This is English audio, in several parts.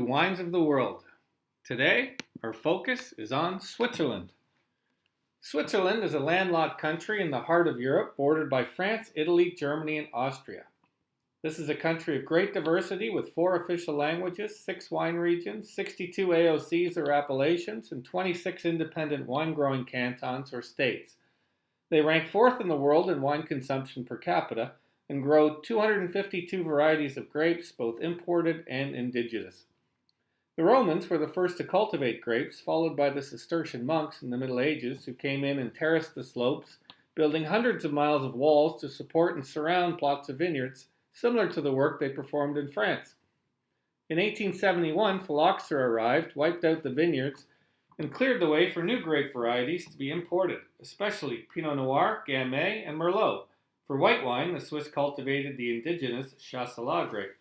Wines of the world. Today, our focus is on Switzerland. Switzerland is a landlocked country in the heart of Europe, bordered by France, Italy, Germany, and Austria. This is a country of great diversity with 4 official languages, 6 wine regions, 62 AOCs or appellations, and 26 independent wine-growing cantons or states. They rank 4th in the world in wine consumption per capita and grow 252 varieties of grapes, both imported and indigenous. The Romans were the first to cultivate grapes, followed by the Cistercian monks in the Middle Ages, who came in and terraced the slopes, building hundreds of miles of walls to support and surround plots of vineyards, similar to the work they performed in France. In 1871, phylloxera arrived, wiped out the vineyards, and cleared the way for new grape varieties to be imported, especially Pinot Noir, Gamay, and Merlot. For white wine, the Swiss cultivated the indigenous Chasselas grape.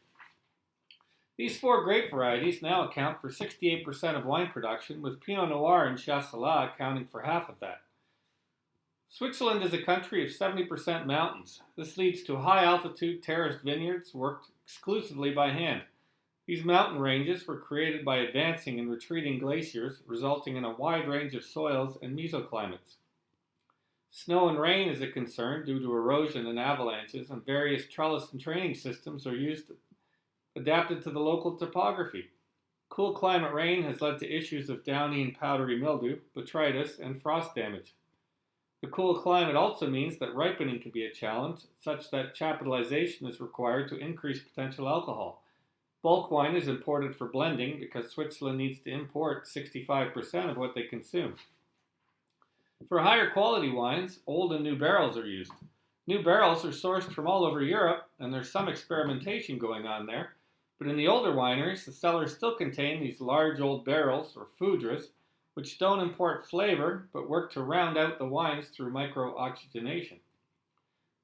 These 4 grape varieties now account for 68% of wine production, with Pinot Noir and Chasselas accounting for half of that. Switzerland is a country of 70% mountains. This leads to high-altitude terraced vineyards worked exclusively by hand. These mountain ranges were created by advancing and retreating glaciers, resulting in a wide range of soils and mesoclimates. Snow and rain is a concern due to erosion and avalanches, and various trellis and training systems are adapted to the local topography. Cool climate rain has led to issues of downy and powdery mildew, botrytis, and frost damage. The cool climate also means that ripening can be a challenge, such that chaptalization is required to increase potential alcohol. Bulk wine is imported for blending because Switzerland needs to import 65% of what they consume. For higher quality wines, old and new barrels are used. New barrels are sourced from all over Europe, and there's some experimentation going on there, but in the older wineries, the cellars still contain these large old barrels, or foudres, which don't import flavor, but work to round out the wines through micro-oxygenation.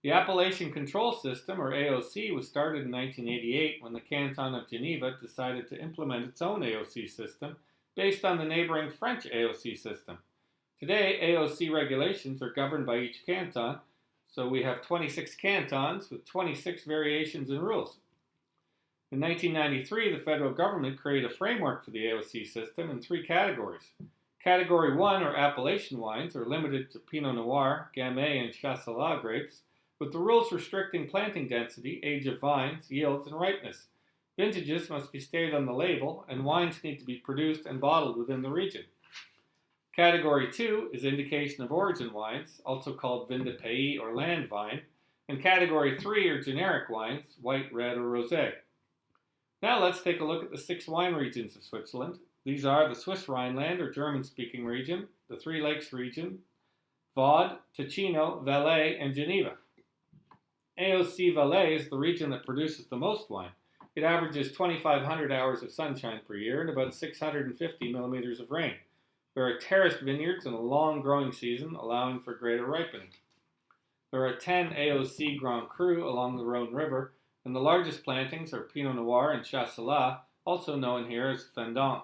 The Appellation Control System, or AOC, was started in 1988 when the Canton of Geneva decided to implement its own AOC system based on the neighboring French AOC system. Today, AOC regulations are governed by each canton, so we have 26 cantons with 26 variations and rules. In 1993, the federal government created a framework for the AOC system in 3 categories. Category 1, or appellation wines, are limited to Pinot Noir, Gamay, and Chasselas grapes, with the rules restricting planting density, age of vines, yields, and ripeness. Vintages must be stated on the label, and wines need to be produced and bottled within the region. Category 2 is indication of origin wines, also called vin de pays or land vine, and Category 3 are generic wines, white, red, or rosé. Now let's take a look at the 6 wine regions of Switzerland. These are the Swiss Rhineland, or German-speaking region, the Three Lakes region, Vaud, Ticino, Valais, and Geneva. AOC Valais is the region that produces the most wine. It averages 2,500 hours of sunshine per year and about 650 millimeters of rain. There are terraced vineyards and a long growing season, allowing for greater ripening. There are 10 AOC Grand Cru along the Rhone River, and the largest plantings are Pinot Noir and Chasselas, also known here as Fendant.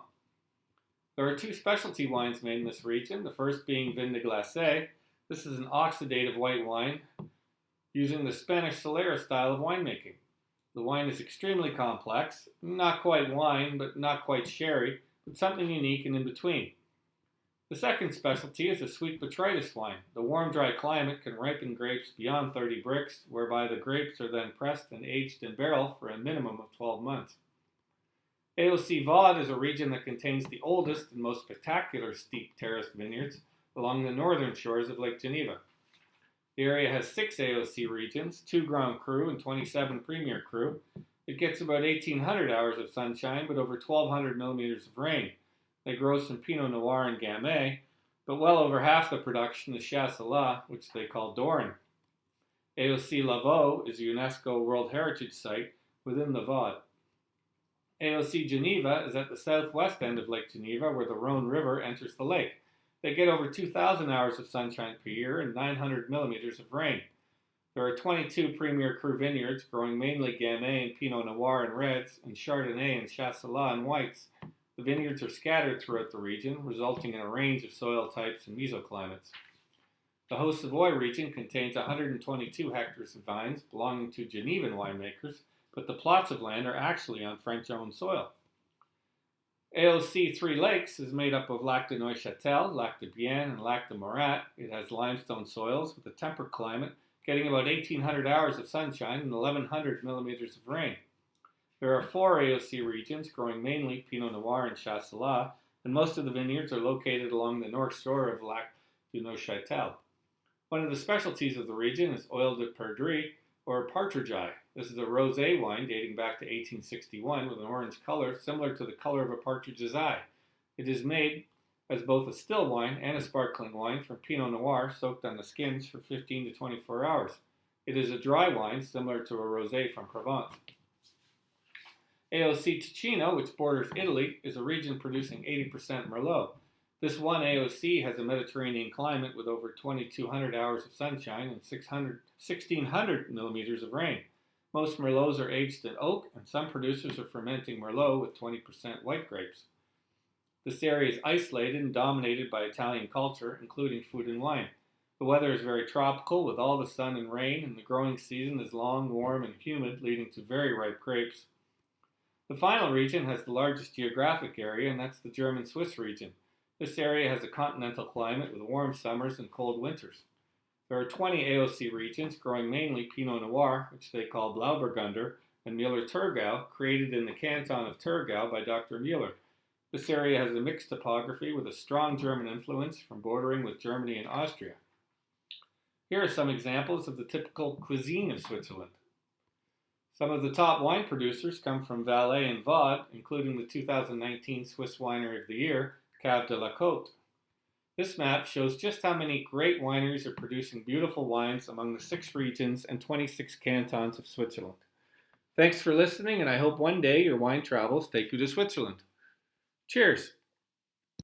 There are 2 specialty wines made in this region, the first being vin de glacé. This is an oxidative white wine using the Spanish Solera style of winemaking. The wine is extremely complex, not quite wine, but not quite sherry, but something unique and in between. The second specialty is a sweet botrytis wine. The warm, dry climate can ripen grapes beyond 30 bricks, whereby the grapes are then pressed and aged in barrel for a minimum of 12 months. AOC Vaud is a region that contains the oldest and most spectacular steep terraced vineyards along the northern shores of Lake Geneva. The area has 6 AOC regions, 2 Grand Cru and 27 Premier Cru. It gets about 1,800 hours of sunshine, but over 1,200 millimeters of rain. They grow some Pinot Noir and Gamay, but well over half the production is Chasselas, which they call Dorin. AOC Lavaux is a UNESCO World Heritage Site within the Vaud. AOC Geneva is at the southwest end of Lake Geneva, where the Rhone River enters the lake. They get over 2,000 hours of sunshine per year and 900 millimeters of rain. There are 22 Premier Cru vineyards growing mainly Gamay and Pinot Noir and reds, and Chardonnay and Chasselas and whites. The vineyards are scattered throughout the region, resulting in a range of soil types and mesoclimates. The Haut-Savoy region contains 122 hectares of vines belonging to Genevan winemakers, but the plots of land are actually on French-owned soil. AOC Three Lakes is made up of Lac de Neuchâtel, Lac de Bienne, and Lac de Morat. It has limestone soils with a temperate climate, getting about 1,800 hours of sunshine and 1,100 millimeters of rain. There are 4 AOC regions, growing mainly Pinot Noir and Chasselas, and most of the vineyards are located along the north shore of Lac de Neuchâtel. One of the specialties of the region is Oil de Perdrix, or partridge eye. This is a rosé wine dating back to 1861 with an orange color similar to the color of a partridge's eye. It is made as both a still wine and a sparkling wine from Pinot Noir soaked on the skins for 15 to 24 hours. It is a dry wine similar to a rosé from Provence. AOC Ticino, which borders Italy, is a region producing 80% Merlot. This one AOC has a Mediterranean climate with over 2,200 hours of sunshine and 1,600 millimeters of rain. Most Merlots are aged in oak, and some producers are fermenting Merlot with 20% white grapes. This area is isolated and dominated by Italian culture, including food and wine. The weather is very tropical with all the sun and rain, and the growing season is long, warm, and humid, leading to very ripe grapes. The final region has the largest geographic area, and that's the German-Swiss region. This area has a continental climate with warm summers and cold winters. There are 20 AOC regions, growing mainly Pinot Noir, which they call Blauburgunder, and Müller-Thurgau, created in the Canton of Thurgau by Dr. Müller. This area has a mixed topography with a strong German influence from bordering with Germany and Austria. Here are some examples of the typical cuisine of Switzerland. Some of the top wine producers come from Valais and Vaud, including the 2019 Swiss Winery of the Year, Cave de la Côte. This map shows just how many great wineries are producing beautiful wines among the 6 regions and 26 cantons of Switzerland. Thanks for listening, and I hope one day your wine travels take you to Switzerland. Cheers!